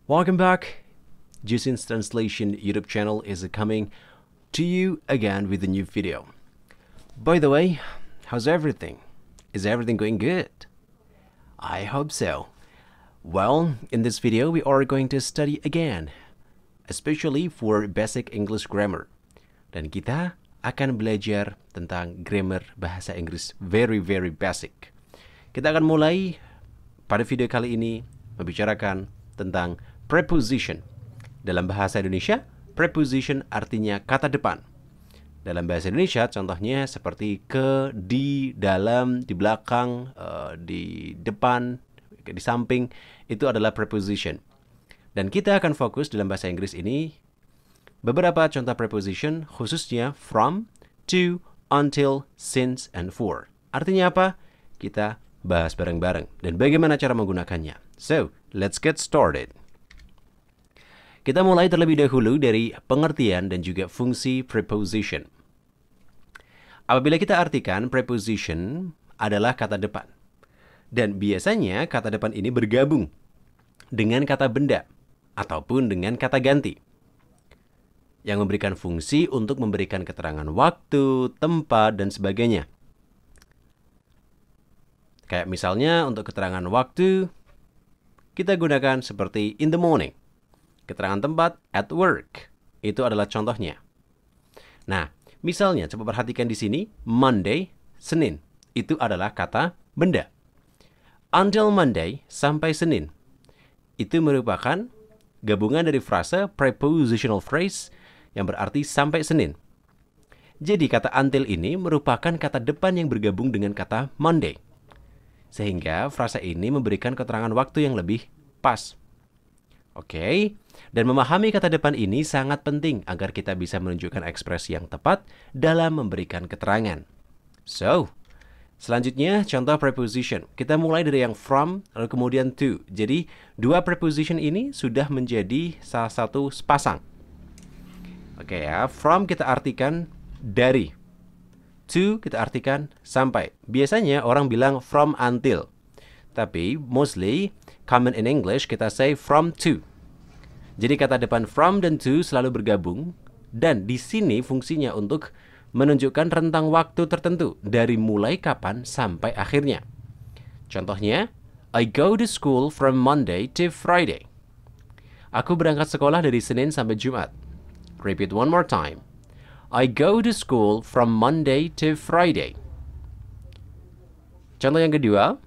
Welcome back. Justin's Translation YouTube channel is coming to you again with a new video. By the way, how's everything? Is everything going good? I hope so. Well, in this video we are going to study again, especially for basic English grammar. Dan kita akan belajar tentang grammar bahasa Inggris very basic. Kita akan mulai pada video kali ini membicarakan tentang preposition. Dalam bahasa Indonesia, preposition artinya kata depan. Dalam bahasa Indonesia, contohnya seperti ke, di, dalam, di belakang, di depan, di samping, itu adalah preposition. Dan kita akan fokus dalam bahasa Inggris ini beberapa contoh preposition, khususnya from, to, until, since, and for. Artinya apa? Kita bahas bareng-bareng. Dan bagaimana cara menggunakannya. So, let's get started. Kita mulai terlebih dahulu dari pengertian dan juga fungsi preposition. Apabila kita artikan, preposition adalah kata depan. Dan biasanya kata depan ini bergabung dengan kata benda ataupun dengan kata ganti yang memberikan fungsi untuk memberikan keterangan waktu, tempat, dan sebagainya. Kayak misalnya untuk keterangan waktu, kita gunakan seperti in the morning. Keterangan tempat, at work. Itu adalah contohnya. Nah, misalnya, coba perhatikan di sini, Monday, Senin. Itu adalah kata benda. Until Monday, sampai Senin. Itu merupakan gabungan dari frase prepositional phrase yang berarti sampai Senin. Jadi, kata until ini merupakan kata depan yang bergabung dengan kata Monday. Sehingga frasa ini memberikan keterangan waktu yang lebih pas. Oke, dan memahami kata depan ini sangat penting agar kita bisa menunjukkan ekspresi yang tepat dalam memberikan keterangan. So, selanjutnya contoh preposition. Kita mulai dari yang from, lalu kemudian to. Jadi, dua preposition ini sudah menjadi salah satu sepasang. Oke ya, from kita artikan dari. To kita artikan sampai. Biasanya orang bilang from until. Tapi mostly common in English kita say from to. Jadi kata depan from dan to selalu bergabung dan di sini fungsinya untuk menunjukkan rentang waktu tertentu dari mulai kapan sampai akhirnya. Contohnya, I go to school from Monday to Friday. Aku berangkat sekolah dari Senin sampai Jumat. Repeat one more time. I go to school from Monday to Friday. Contoh yang kedua,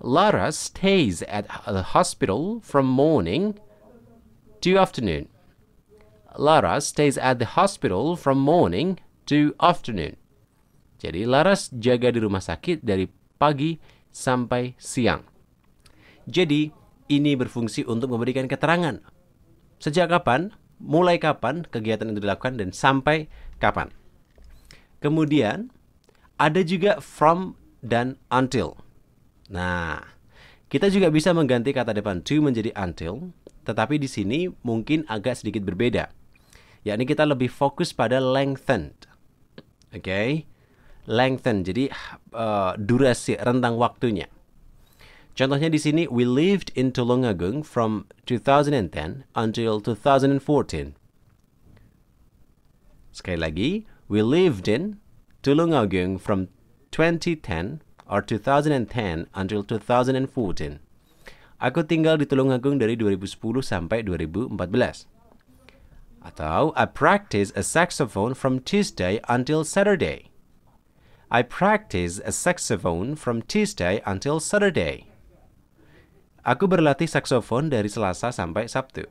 Lara stays at the hospital from morning to afternoon. Lara stays at the hospital from morning to afternoon. Jadi Laras jaga di rumah sakit dari pagi sampai siang. Jadi ini berfungsi untuk memberikan keterangan. Sejak kapan, mulai kapan kegiatan itu dilakukan dan sampai kapan. Kemudian ada juga from dan until. Nah, kita juga bisa mengganti kata depan to menjadi until, tetapi di sini mungkin agak sedikit berbeda. Yakni kita lebih fokus pada lengthened. Oke? Lengthened, jadi durasi, rentang waktunya. Contohnya di sini, we lived in Tulungagung from 2010 until 2014. Sekali lagi, we lived in Tulungagung from 2010 or 2010 until 2014. Aku tinggal di Tulungagung dari 2010 sampai 2014. Atau, I practice a saxophone from Tuesday until Saturday. I practice a saxophone from Tuesday until Saturday. Aku berlatih saksofon dari Selasa sampai Sabtu.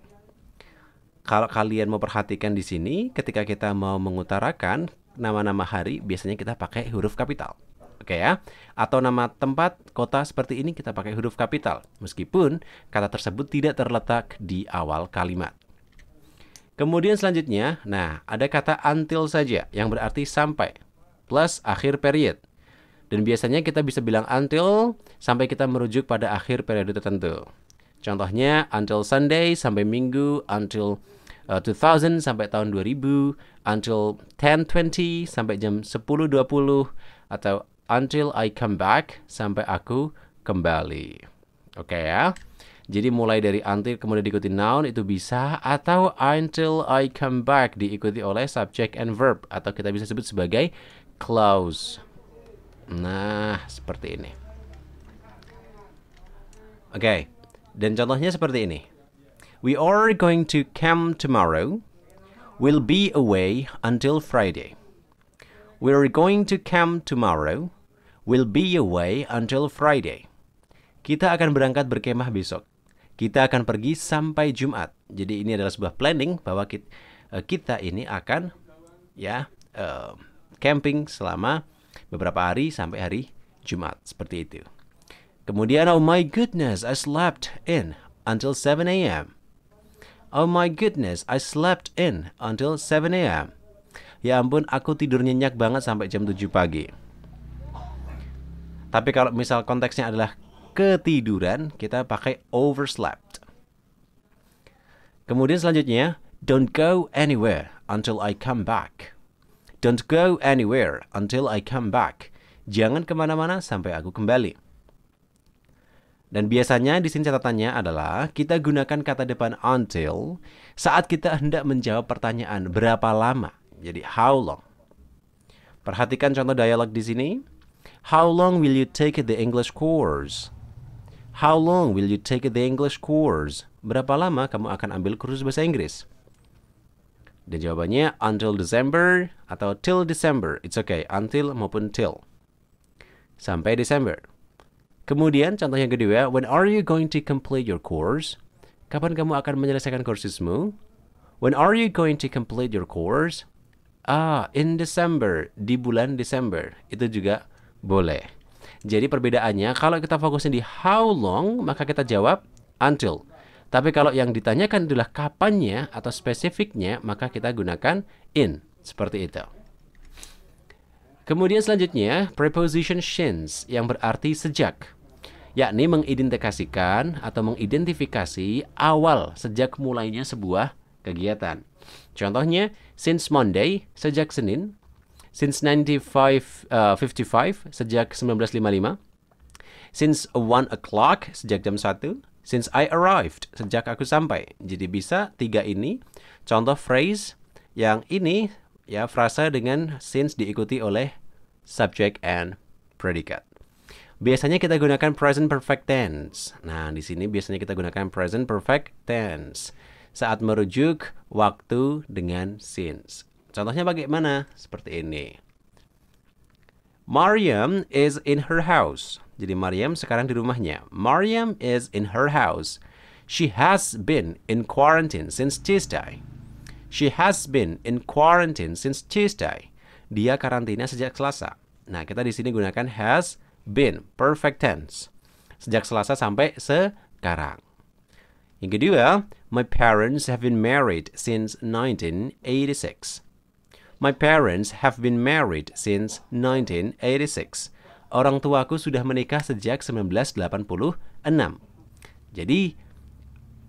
Kalau kalian mau perhatikan di sini, ketika kita mau mengutarakan nama-nama hari, biasanya kita pakai huruf kapital. Oke ya? Atau nama tempat, kota seperti ini kita pakai huruf kapital. Meskipun kata tersebut tidak terletak di awal kalimat. Kemudian selanjutnya, nah ada kata until saja yang berarti sampai. Plus akhir period. Dan biasanya kita bisa bilang until sampai kita merujuk pada akhir periode tertentu. Contohnya until Sunday sampai Minggu, until 2000 sampai tahun 2000, until 10:20 sampai jam 10:20, atau until I come back sampai aku kembali. Oke ya. Jadi mulai dari until kemudian diikuti noun itu bisa, atau until I come back diikuti oleh subject and verb, atau kita bisa sebut sebagai clause. Nah, seperti ini. Oke, dan contohnya seperti ini. We are going to camp tomorrow. We'll be away until Friday. We're going to camp tomorrow. We'll be away until Friday. Kita akan berangkat berkemah besok. Kita akan pergi sampai Jumat. Jadi ini adalah sebuah planning bahwa kita ini akan camping selama beberapa hari sampai hari Jumat. Seperti itu. Kemudian, oh my goodness, I slept in until 7 a.m. Oh my goodness, I slept in until 7 a.m. Ya ampun, aku tidur nyenyak banget sampai jam 7 pagi. Tapi kalau misal konteksnya adalah ketiduran, kita pakai overslept. Kemudian selanjutnya, don't go anywhere until I come back. Don't go anywhere until I come back. Jangan kemana-mana sampai aku kembali. Dan biasanya di sini catatannya adalah kita gunakan kata depan until saat kita hendak menjawab pertanyaan berapa lama. Jadi how long. Perhatikan contoh dialog di sini. How long will you take the English course? How long will you take the English course? Berapa lama kamu akan ambil kursus bahasa Inggris? Dan jawabannya until December atau till December. It's okay, until maupun till. Sampai Desember. Kemudian contoh yang kedua, when are you going to complete your course? Kapan kamu akan menyelesaikan kursusmu? When are you going to complete your course? In December, di bulan Desember. Itu juga boleh. Jadi perbedaannya, kalau kita fokusnya di how long, maka kita jawab until. Tapi kalau yang ditanyakan adalah kapannya atau spesifiknya, maka kita gunakan in. Seperti itu. Kemudian selanjutnya, preposition since yang berarti sejak. Yakni mengidentifikasikan atau mengidentifikasi awal sejak mulainya sebuah kegiatan. Contohnya, since Monday, sejak Senin. Since 55, sejak 1955. Since 1 o'clock, sejak jam 1. Since I arrived, sejak aku sampai. Jadi bisa 3 ini. Contoh phrase yang ini, ya frasa dengan since diikuti oleh subject and predicate. Biasanya kita gunakan present perfect tense. Nah, di sini biasanya kita gunakan present perfect tense saat merujuk waktu dengan since. Contohnya bagaimana? Seperti ini. Maryam is in her house. Jadi Maryam sekarang di rumahnya. Maryam is in her house. She has been in quarantine since Tuesday. She has been in quarantine since Tuesday. Dia karantina sejak Selasa. Nah, kita di sini gunakan has been perfect tense. Sejak Selasa sampai sekarang. Yang kedua, my parents have been married since 1986. My parents have been married since 1986. Orang tuaku sudah menikah sejak 1986. Jadi,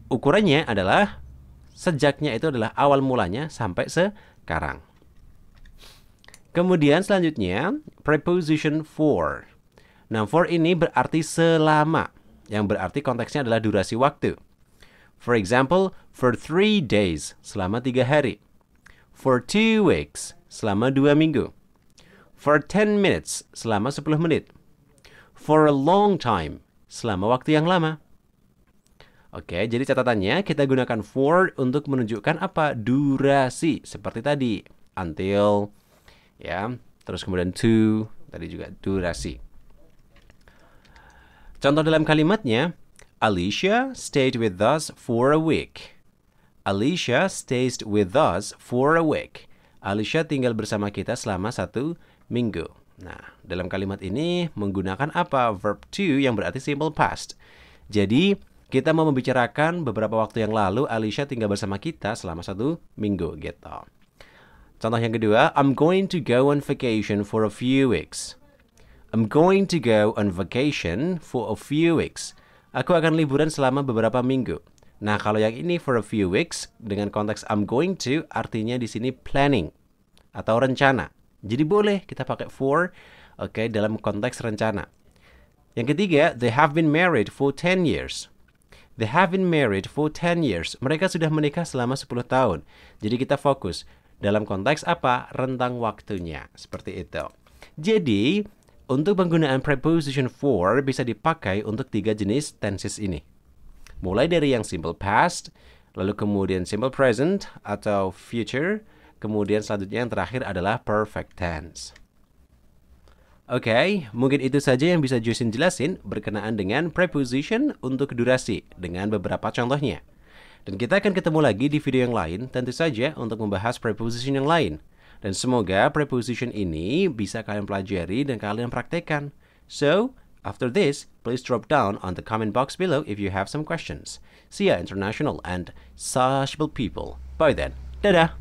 ukurannya adalah sejaknya itu adalah awal mulanya sampai sekarang. Kemudian selanjutnya, preposition for. Nah, for ini berarti selama. Yang berarti konteksnya adalah durasi waktu. For example, for 3 days, selama 3 hari. For 2 weeks, selama 2 minggu. For 10 minutes, selama 10 menit. For a long time, selama waktu yang lama. Oke, jadi catatannya kita gunakan for untuk menunjukkan apa? Durasi, seperti tadi. Until, ya. Terus kemudian to, tadi juga durasi. Contoh dalam kalimatnya, Alicia stayed with us for a week. Alicia stays with us for a week. Alicia tinggal bersama kita selama 1 minggu. Nah, dalam kalimat ini menggunakan apa? Verb to yang berarti simple past. Jadi, kita mau membicarakan beberapa waktu yang lalu Alicia tinggal bersama kita selama 1 minggu gitu. Contoh yang kedua, I'm going to go on vacation for a few weeks. I'm going to go on vacation for a few weeks. Aku akan liburan selama beberapa minggu. Nah, kalau yang ini for a few weeks dengan konteks I'm going to artinya di sini planning atau rencana. Jadi boleh kita pakai for dalam konteks rencana. Yang ketiga, they have been married for 10 years. They have been married for 10 years. Mereka sudah menikah selama 10 tahun. Jadi kita fokus dalam konteks apa? Rentang waktunya. Seperti itu. Jadi, untuk penggunaan preposition for bisa dipakai untuk 3 jenis tenses ini. Mulai dari yang simple past, lalu kemudian simple present atau future, kemudian selanjutnya yang terakhir adalah perfect tense. Oke, mungkin itu saja yang bisa Justin jelasin berkenaan dengan preposition untuk durasi dengan beberapa contohnya. Dan kita akan ketemu lagi di video yang lain, tentu saja untuk membahas preposition yang lain. Dan semoga preposition ini bisa kalian pelajari dan kalian praktekkan. So, after this, please drop down on the comment box below if you have some questions. See ya, international and sociable people. Bye then. Dadah!